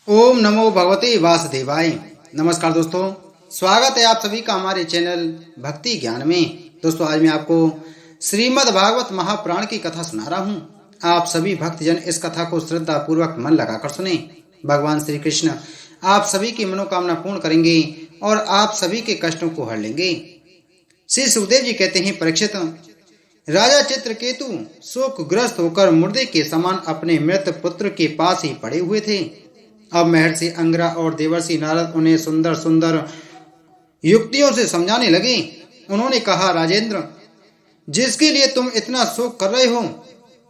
ओम नमो भगवते वासुदेवाय। नमस्कार दोस्तों, स्वागत है आप सभी का हमारे चैनल भक्ति ज्ञान में। दोस्तों, आज मैं आपको श्रीमद् भागवत महापुराण की कथा सुना रहा हूँ। आप सभी भक्तजन इस कथा को श्रद्धा पूर्वक मन लगाकर सुने। भगवान श्री कृष्ण आप सभी की मनोकामना पूर्ण करेंगे और आप सभी के कष्टों को हर लेंगे। श्री सुखदेव जी कहते हैं, परीक्षित, राजा चित्रकेतु शोकग्रस्त होकर मुर्दे के समान अपने मृत पुत्र के पास ही पड़े हुए थे। अब महर्षि अंगिरा और देवर्षि नारद उन्हें सुंदर सुंदर युक्तियों से समझाने लगे। उन्होंने कहा, राजेंद्र, जिसके लिए तुम इतना शोक कर रहे हो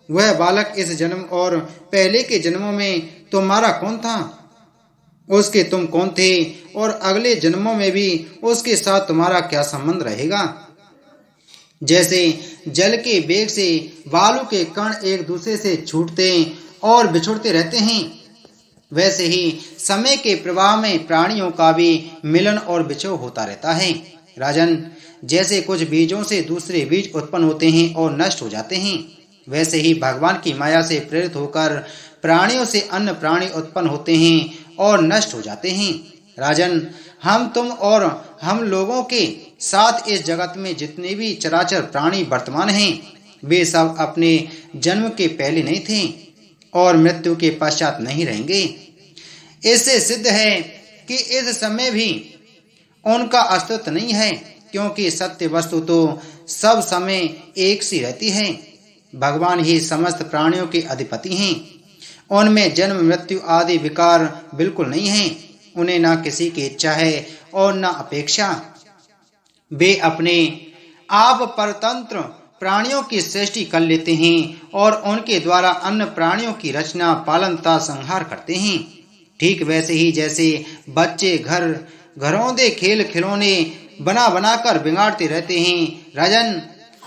वह बालक इस जन्म और पहले के जन्मों में तुम्हारा कौन था? उसके तुम कौन थे और अगले जन्मों में भी उसके साथ तुम्हारा क्या संबंध रहेगा? जैसे जल के वेग से बालू के कण एक दूसरे से छूटते और बिछुड़ते रहते हैं, वैसे ही समय के प्रवाह में प्राणियों का भी मिलन और बिछोह होता रहता है। राजन, जैसे कुछ बीजों से दूसरे बीज उत्पन्न होते हैं और नष्ट हो जाते हैं, वैसे ही भगवान की माया से प्रेरित होकर प्राणियों से अन्य प्राणी उत्पन्न होते हैं और नष्ट हो जाते हैं। राजन, हम तुम और हम लोगों के साथ इस जगत में जितने भी चराचर प्राणी वर्तमान हैं, वे सब अपने जन्म के पहले नहीं थे और मृत्यु के पश्चात नहीं रहेंगे। इससे सिद्ध है कि इस समय भी उनका अस्तित्व नहीं है, क्योंकि सत्य वस्तु तो सब समय एक सी रहती है। भगवान ही समस्त प्राणियों के अधिपति हैं। उनमें जन्म मृत्यु आदि विकार बिल्कुल नहीं है। उन्हें ना किसी की इच्छा है और ना अपेक्षा। वे अपने आप परतंत्र प्राणियों की सृष्टि कर लेते हैं और उनके द्वारा अन्य प्राणियों की रचना, पालन तथा संहार करते हैं। ठीक वैसे ही जैसे बच्चे घरौंदे खेल खिलौने बना बनाकर बिगाड़ते रहते हैं। राजन,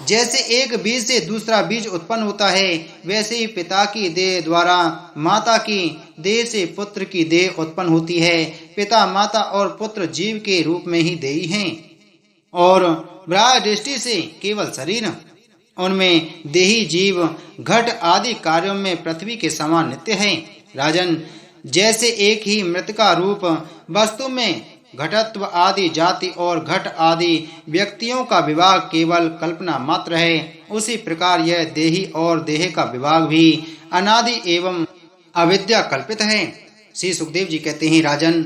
जैसे एक बीज से दूसरा बीज उत्पन्न होता है, वैसे ही पिता की देह द्वारा माता की देह से पुत्र की देह उत्पन्न होती है। पिता, माता और पुत्र जीव के रूप में ही देही हैं और बाह्य दृष्टि से केवल शरीर। उनमें देही जीव घट आदि कार्यों में पृथ्वी के समान नित्य है। राजन, जैसे एक ही मृत का रूप वस्तु में घटत्व आदि जाति और घट आदि व्यक्तियों का विभाग केवल कल्पना मात्र है, उसी प्रकार यह देही और देह का विभाग भी अनादि एवं अविद्या कल्पित है। श्री सुखदेव जी कहते हैं, राजन,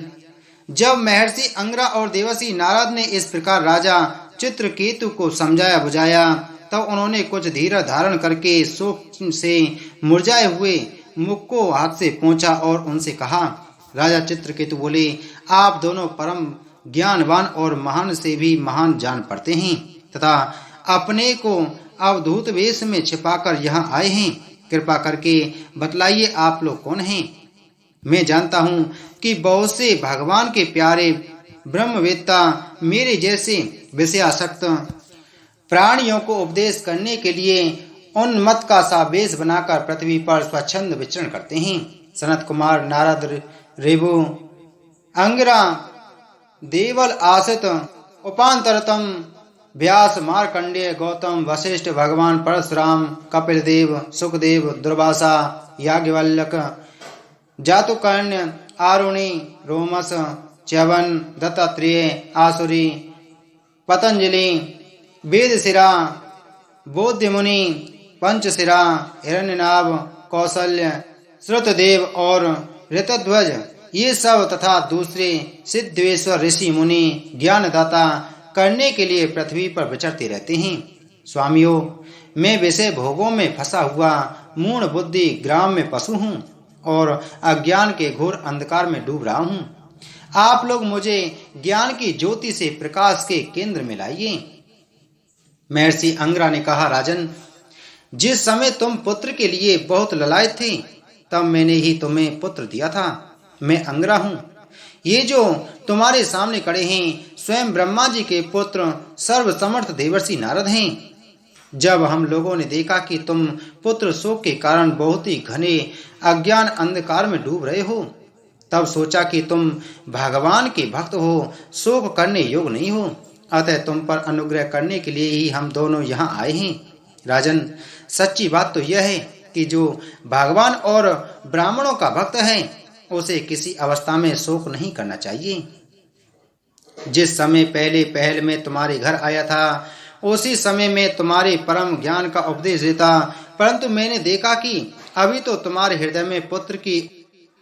जब महर्षि अंगिरा और देवर्षि नारद ने इस प्रकार राजा चित्रकेतु को समझाया बुझाया, तब उन्होंने कुछ धीरज धारण करके शोक से मुरझाए हुए मुख को हाथ से पोंछा और उनसे कहा। राजा चित्रकेतु बोले, आप दोनों परम ज्ञानवान और महान से भी महान जान पड़ते हैं तथा अपने को अवधूत वेश में छिपाकर यहाँ आए हैं। कृपा करके बतलाइए, आप लोग कौन हैं? मैं जानता हूँ कि बहुत से भगवान के प्यारे ब्रह्मवेत्ता मेरे जैसे विषयासक्त प्राणियों को उपदेश करने के लिए उन्मत्त का सा वेश बनाकर पृथ्वी पर स्वच्छंद विचरण करते हैं। सनत कुमार, नारद, ऋभु, अंगिरा, देवल आसित, उपांतरतम, व्यास, मार्कंडेय, गौतम, वशिष्ठ, भगवान परशुराम, कपिल देव, सुखदेव, दुर्वासा, याज्ञवल्क्य, जातुकर्ण्य, आरुणि, रोमस, च्यवन, दत्तात्रेय, आसुरी, पतंजलि, वेदशिरा, बोध्यमुनि, पंचशिरा, हिरण्यनाभ, कौशल्य, श्रुतदेव और ऋतध्वज, ये सब तथा दूसरे सिद्धेश्वर ऋषि मुनि ज्ञानदाता करने के लिए पृथ्वी पर विचरते रहते हैं। स्वामियों, मैं विषय भोगों में फंसा हुआ मूढ़ बुद्धि ग्राम में पशु हूँ और अज्ञान के घोर अंधकार में डूब रहा हूँ। आप लोग मुझे ज्ञान की ज्योति से प्रकाश के केंद्र में लाइए। महर्षि अंगिरा ने कहा, राजन, जिस समय तुम पुत्र के लिए बहुत ललायत थे, तब मैंने ही तुम्हें पुत्र दिया था। मैं अंगिरा हूँ। ये जो तुम्हारे सामने खड़े हैं, स्वयं ब्रह्मा जी के पुत्र सर्वसमर्थ देवर्षि नारद हैं। जब हम लोगों ने देखा कि तुम पुत्र शोक के कारण बहुत ही घने अज्ञान अंधकार में डूब रहे हो, तब सोचा कि तुम भगवान के भक्त हो, शोक करने योग्य नहीं हो, अतः तुम पर अनुग्रह करने के लिए ही हम दोनों यहाँ आए हैं। राजन, सच्ची बात तो यह है कि जो भगवान और ब्राह्मणों का भक्त है, उसे किसी अवस्था में शोक नहीं करना चाहिए। जिस समय पहले पहल में तुम्हारे घर आया था उसी समय में तुम्हारे परम ज्ञान का उपदेश देता, परंतु मैंने देखा कि अभी तो तुम्हारे हृदय में पुत्र की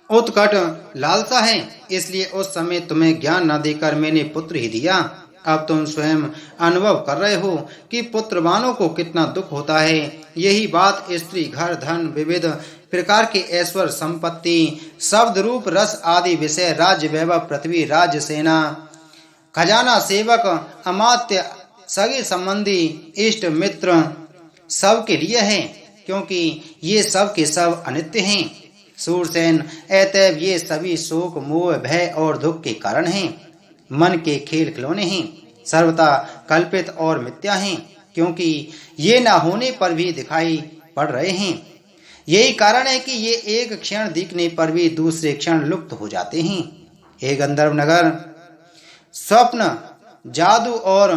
उत्कट लालसा है, इसलिए उस समय तुम्हें ज्ञान न देकर मैंने पुत्र ही दिया। अब तुम स्वयं अनुभव कर रहे हो कि पुत्रवानों को कितना दुख होता है। यही बात स्त्री, घर, धन, विविध प्रकार के ऐश्वर्य, संपत्ति, शब्द, रूप, रस आदि विषय, राज्य, वैभव, पृथ्वी, राज्य, सेना, खजाना, सेवक, अमात्य, सगे संबंधी, इष्ट मित्र सब के लिए है, क्योंकि ये सब के सब अनित्य हैं। सूरसेन, अतएव ये सभी शोक, मोह, भय और दुख के कारण हैं। मन के खेल खिलौने हैं, सर्वथा कल्पित और मिथ्या हैं, क्योंकि ये न होने पर भी दिखाई पड़ रहे हैं। यही कारण है कि ये एक क्षण दिखने पर भी दूसरे क्षण लुप्त हो जाते हैं। हे गंधर्व नगर, स्वप्न, जादू और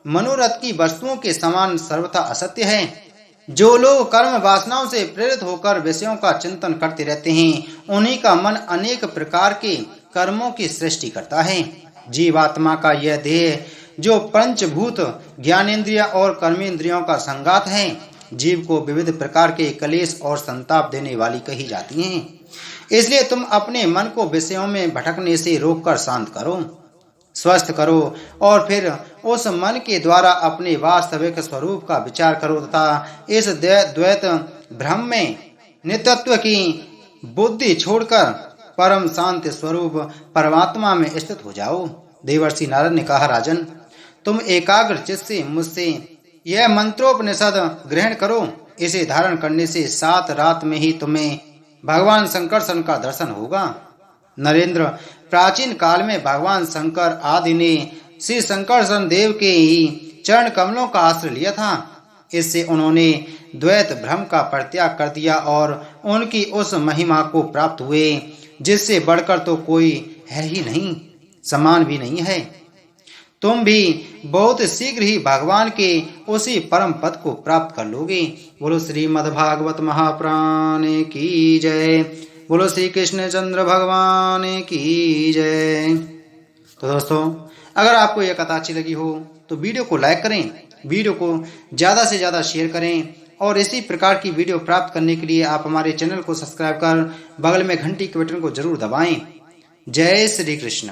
मनोरथ की वस्तुओं के समान सर्वथा असत्य है। जो लोग कर्म वासनाओं से प्रेरित होकर विषयों का चिंतन करते रहते हैं, उन्हीं का मन अनेक प्रकार के कर्मों की सृष्टि करता है। जीवात्मा का यह देह जो पंचभूत, ज्ञानेंद्रिय और कर्मेंद्रियों का संगात है, जीव को विविध प्रकार के क्लेश और संताप देने वाली कही जाती हैं। इसलिए तुम अपने मन को विषयों में भटकने से रोककर शांत करो, स्वस्थ करो और फिर उस मन के द्वारा अपने वास्तविक स्वरूप का विचार करो तथा इस द्वैत भ्रम में नित्यत्व की बुद्धि छोड़कर परम शांति स्वरूप परमात्मा में स्थित हो जाओ। देवर्षि नारद ने कहा, राजन, तुम एकाग्र चित्त से मुझसे यह मंत्रोपनिषद ग्रहण करो। इसे धारण करने से 7 रात में ही तुम्हें भगवान शंकरसन का दर्शन होगा। नरेंद्र, प्राचीन काल में भगवान शंकर आदि ने श्री शंकरसन देव के ही चरण कमलों का आश्रय लिया था। इससे उन्होंने द्वैत भ्रम का परित्याग कर दिया और उनकी उस महिमा को प्राप्त हुए जिससे बढ़कर तो कोई है ही नहीं, समान भी नहीं है। तुम भी बहुत शीघ्र ही भगवान के उसी परम पद को प्राप्त कर लोगे। बोलो श्रीमद्भागवत महापुराण की जय। बोलो श्री कृष्ण चंद्र भगवान की जय। तो दोस्तों, अगर आपको यह कथा अच्छी लगी हो तो वीडियो को लाइक करें, वीडियो को ज़्यादा से ज़्यादा शेयर करें और इसी प्रकार की वीडियो प्राप्त करने के लिए आप हमारे चैनल को सब्सक्राइब कर बगल में घंटी के बटन को जरूर दबाएं। जय श्री कृष्ण।